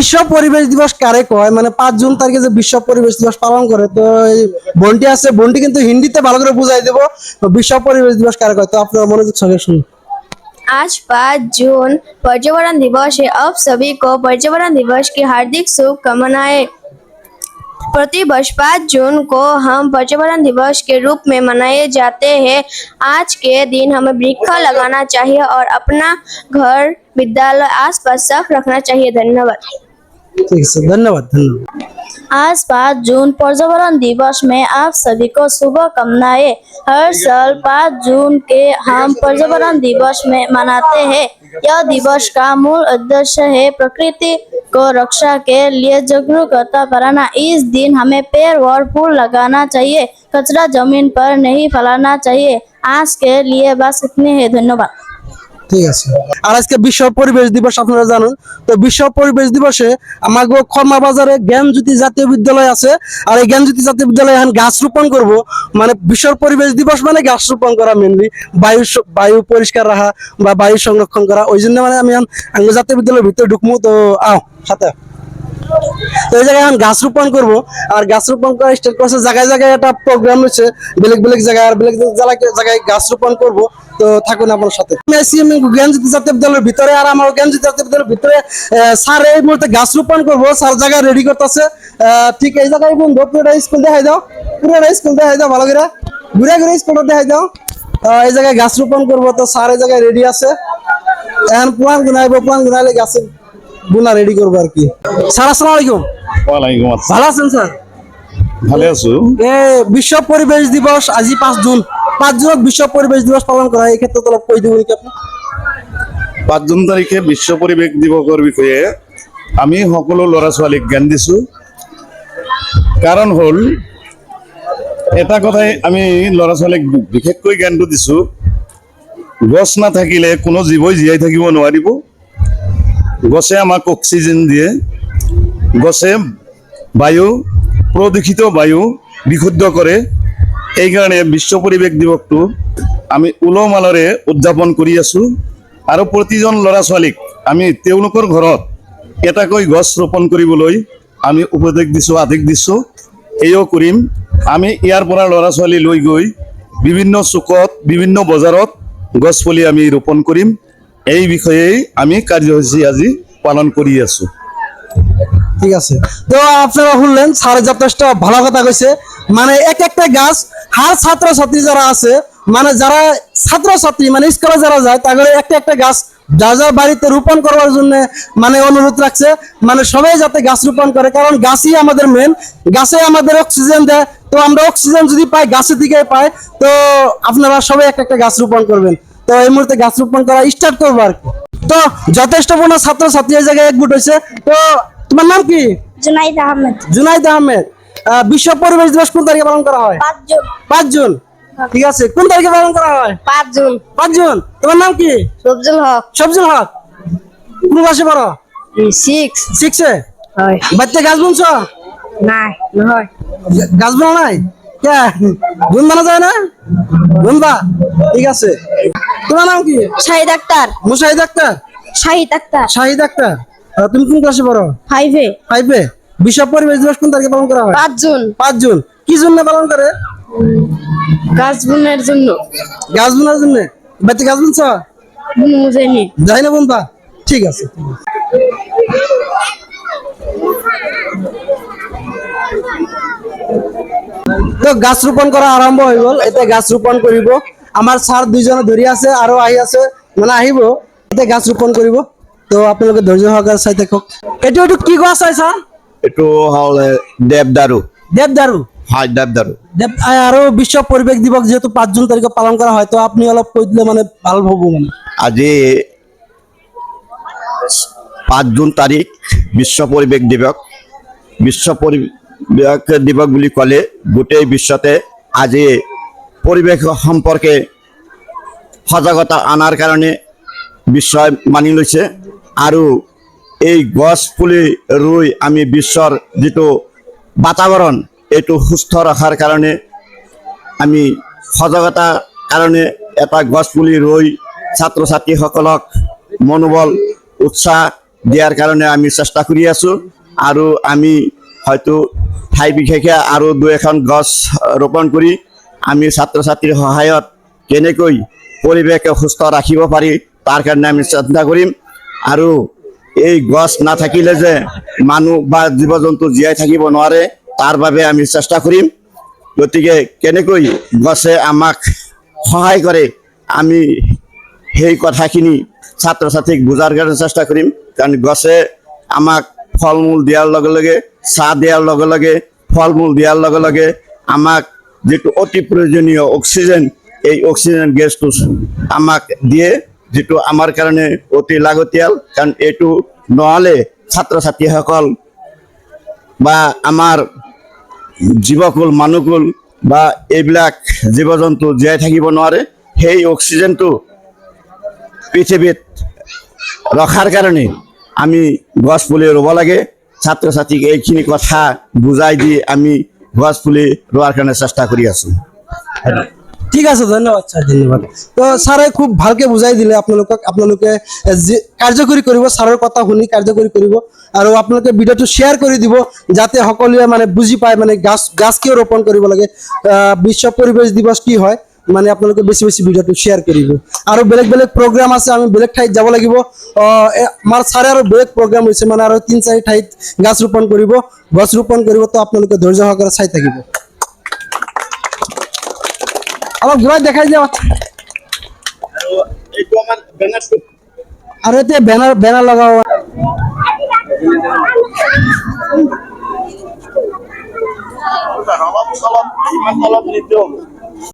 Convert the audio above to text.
বিশ্ব পরিবেশ দিবস কারে কয় মানে 5 জুন তারিখে যে বিশ্ব পরিবেশ দিবস পালন করে তো এই বন্টি আছে বন্টি কিন্তু হিন্দিতে ভালো করে বুঝাই দেব বিশ্ব পরিবেশ দিবস কারে কয় তো আপনারা মনোযোগ সহকারে শুনুন। आज 5 जून पर्यावरण दिवस है। आप सभी को पर्यावरण दिवस की हार्दिक शुभकामनाएं। प्रतिवर्ष 5 जून को हम पर्यावरण दिवस के रूप में मनाए जाते हैं। आज के दिन हमें वृक्ष लगाना चाहिए और अपना घर, विद्यालय आसपास साफ रखना चाहिए। धन्यवाद। ठीक है धन्यवाद धन्यवाद। आज 5 जून पर्यावरण दिवस में आप सभी को शुभकामनाएं। हर साल 5 जून के हम पर्यावरण दिवस में मनाते हैं। यह दिवस का मूल उद्देश्य है प्रकृति को रक्षा के लिए जागरूकता कराना। इस दिन हमें पेड़ और फूल लगाना चाहिए, कचरा जमीन पर नहीं फैलाना चाहिए। आज के लिए बस इतने हैं। धन्यवाद। ঠিক আছে আর আজকে বিশ্ব পরিবেশ দিবস আপনারা জানেন তো বিশ্ব পরিবেশ দিবসে আমাগো খর্মা বাজারে জ্ঞানজ্যোতি জাতীয় বিদ্যালয় আছে আর এই জ্ঞানজ্যোতি জাতীয় বিদ্যালয়ে এখন গাছ রোপণ করব মানে বিশ্ব পরিবেশ দিবস মানে গাছ রোপণ করা মেইনলি বায়ু পরিষ্কার রাখা বা বায়ু সংরক্ষণ করা ওই জন্য মানে আমি আঙ্গো জাতীয় বিদ্যালয়ের ভিতরে ঢুকমু তো আও সাথে তো এই জায়গায় এখন গাছ রোপণ করবো আর গাছ রোপণ করা স্টার্ট করছে জায়গায় জায়গায় একটা প্রোগ্রাম হচ্ছে বেলেগ বেলেগ জায়গায় আর বেলেগ জায়গায় গাছ রোপণ করবো তো থাকুন আপনার সাথে আমি আছি জ্ঞানজ্যোতি জাতীয় বিদ্যালয়ের ভিতরে আর আমার জ্ঞানজ্যোতি জাতীয় বিদ্যালয়ের ভিতরে স্যার এই মুহূর্তে গাছ রোপণ করবো স্যার জায়গায় রেডি করতেছে ঠিক এই জায়গায় বন্ধু পুরোটা স্কুল দেখাই দাও ভালো করে ঘুরে ঘুরে স্কুলটা দেখাই দাও এই জায়গায় গাছ রোপণ করবো তো স্যার এই জায়গায় রেডি আছে এখন প্লান গুনাইলে গাছের বুনা রেডি করবো আর কি স্যার আসসালামু আলাইকুম। ওয়ালাইকুম আসসালাম। ভালো আছেন স্যার? ভালো আছো? বিশ্ব পরিবেশ দিবস আজি 5 জুন বিশ্ব পরিবেশ দিবস পালন করা হয় এই ক্ষেত্রে তো কই দেবেন কি আপনি 5 জুন তারিখে বিশ্ব পৰিৱেশ দিৱসৰ বিষয়ে আমি সকলো ল'ৰা ছোৱালীক জ্ঞান দিছো কাৰণ হ'ল এটা কথাই আমি ল'ৰা ছোৱালীক বিশেষকৈ জ্ঞানটো দিছো গছ নাথাকিলে কোনো জীৱই জীয়াই থাকিব নোৱাৰিব গছে আমাক অক্সিজেন দিয়ে গছে বায়ু প্ৰদূষিত বায়ু বিশুদ্ধ কৰে এইকাৰণে বিশ্ব পৰিৱেশ দিৱসটো আমি উলহ মালহেৰে উদযাপন কৰি আছো আৰু প্ৰতিজন ল'ৰা ছোৱালীক আমি তেওঁলোকৰ ঘৰত এটাকৈ গছ ৰোপণ কৰিবলৈ আমি উপদেশ দিছো আদেশ দিছো এও কৰিম আমি ইয়াৰ পৰা ল'ৰা ছোৱালী লৈ গৈ বিভিন্ন চুকত বিভিন্ন বজাৰত গছ পুলি আমি ৰোপণ কৰিম এই বিষয়ে আমি কাৰ্যসূচী আজি পালন কৰি আছো। ঠিক আছে তো আপনারা শুনলেন স্যার যথেষ্ট ভালো কথা কইছে মানে এক একটা গাছ হার ছাত্র ছাত্রী যারা আছে মানে যারা ছাত্র ছাত্রী মানে স্কুলে যারা যায় তাদের একটা একটা গাছ যার বাড়িতে রোপণ করার জন্য মানে অনুরোধ রাখছে মানে সবাই যাতে গাছ রোপণ করে কারণ গাছই আমাদের মেন গাছে আমাদের অক্সিজেন দেয় তো আমরা অক্সিজেন যদি পাই গাছের থেকে পাই তো আপনারা সবাই একটা একটা গাছ রোপণ করবেন তো এই মুহূর্তে গাছ রোপণ করা স্টার্ট করবো আর কি তো যথেষ্ট পূর্ণ ছাত্র ছাত্রী এই জায়গায় একজুট হয়েছে তো তোমার নাম কি? जुनाइद अहमद। জুনাইদ আহমেদ বিশ্ব পরিবেশ দিবস কোন তারিখে পালন করা হয়? 5 जून। 5 জুন ঠিক আছে কোন তারিখে পালন করা হয়? 5 जून। 5 জুন তোমার নাম কি? सब्जुल हक। সবজুল হক কোন ক্লাসে পড়ো? 6। 6 এ হয় বাচ্চা গাছ বুনছো? নাই নহয় গাছ বোনা নাই কে বুন বানা যায় না বুনবা ঠিক আছে তোমার নাম কি? শাহিদ আক্তার। মুশাহিদ আক্তার শাহিদ আক্তার। শাহিদ আক্তার তুমি কোন ক্লাসে পড়ো? 5 এ। 5 এ বিশ্ব পরিবেশ দিবস কোন তারিখে পালন করা হয়? 5 जून। 5 জুন কি জন্য পালন করে? গাছ বুনের জন্য। গাছ বোনার জন্য বাচ্চা গাছ বুনছো? বুঝেনি যাই না বুনবা ঠিক আছে তো গাছ রোপণ করা আরম্ভ হয়ে গেল এতে গাছ রোপণ করিব আমার স্যার দুইজনে ধরি আছে আরো আহি আছে মানে আহিব এতে গাছ রোপণ করিব তো আপোনালোকে ধৈৰ্য সহকাৰে চাই থাকক এইটো কি গছ হয় স্যাৰ? এইটো হ'ল দেৱদাৰু। দেৱদাৰু হয় দেৱদাৰু। আৰু বিশ্ব পৰিৱেশ দিৱস যেহেতু 5 জুন তাৰিখে পালন কৰা হয় তো আপুনি অলপ কৈ দিলে মানে ভাল হ'ব মানে আজি 5 জুন তাৰিখ বিশ্ব পৰিৱেশ দিৱস। বিশ্ব পৰিৱেশ দিৱস বুলি ক'লে গোটেই বিশ্বতে আজি পৰিৱেশ সম্পৰ্কে সজাগতা অনাৰ কাৰণে বিশ্বই মানি লৈছে আৰু এই গছ পুলি ৰুই আমি বিশ্বৰ যিটো বাতাবৰণ এইটো সুস্থ ৰখাৰ কাৰণে আমি সজাগতা কাৰণে এটা গছ পুলি ৰুই ছাত্ৰ ছাত্ৰীসকলক মনোবল উৎসাহ দিয়াৰ কাৰণে আমি চেষ্টা কৰি আছো আৰু আমি হয়তো ঠাই বিশেষে আৰু 2-এখন গছ ৰোপণ কৰি আমি ছাত্ৰ ছাত্ৰীৰ সহায়ত কেনেকৈ পৰিৱেশ সুস্থ ৰাখিব পাৰি তাৰ কাৰণে আমি চেষ্টা কৰিম আৰু এই গছ নাথাকিলে যে মানুহ বা জীৱ জন্তু জীয়াই থাকিব নোৱাৰে তাৰ বাবে আমি চেষ্টা কৰিম গতিকে কেনেকৈ গছে আমাক সহায় কৰে আমি সেই কথাখিনি ছাত্ৰ ছাত্ৰীক বুজাৰ কাৰণে চেষ্টা কৰিম কাৰণ গছে আমাক ফল মূল দিয়াৰ লগে লগে চাহ দিয়াৰ লগে লগে ফল মূল দিয়াৰ লগে লগে আমাক যেটো অতি প্ৰয়োজনীয় অক্সিজেন এই অক্সিজেন গেছটো আমাক দিয়ে যেটো আমাৰ কাৰণে অতি লাগতিয়াল কাৰণ এইটো নহলে ছাত্ৰ ছাত্ৰীসকল বা আমাৰ জীৱকুল মানুহকুল বা এইবিলাক জীৱ জন্তু জীয়াই থাকিব নোৱাৰে সেই অক্সিজেনটো পৃথিৱীত ৰখাৰ কাৰণে আমি গছ পুলি ৰুব লাগে ছাত্ৰ ছাত্ৰীক এইখিনি কথা বুজাই দি আমি গছ পুলি ৰোৱাৰ কাৰণে চেষ্টা কৰি আছো ঠিক আছে ধন্যবাদ স্যাৰ ধন্যবাদ তো স্যাৰে খুব ভালকে বুজাই দিলে আপোনালোকে কাৰ্যকৰী কৰিব স্যাৰৰ কথা শুনি কাৰ্যকৰী কৰিব আৰু আপোনালোকে ভিডিঅ'টো শ্বেয়াৰ কৰি দিব যাতে সকলোৱে মানে বুজি পায় মানে গাছ কিয় ৰোপণ কৰিব লাগে বিশ্ব পৰিৱেশ দিৱস কি হয় মানে আপোনালোকে বেছি বেছি ভিডিঅ'টো শ্বেয়াৰ কৰিব আৰু বেলেগ বেলেগ প্ৰগ্ৰাম আছে আমি বেলেগ ঠাইত যাব লাগিব আমাৰ স্যাৰে আৰু বেলেগ প্ৰগ্ৰাম হৈছে মানে আৰু 3-4 ঠাইত গছ ৰোপণ কৰিব তো আপোনালোকে ধৈৰ্য সহকাৰে চাই থাকিব আমাক ঘূৰাই দেখাই দিয়া এইটো আমাৰ বেনাৰটো আৰু এতিয়া বেনাৰ লগাও অলপ ইমান তলত নিদিওঁ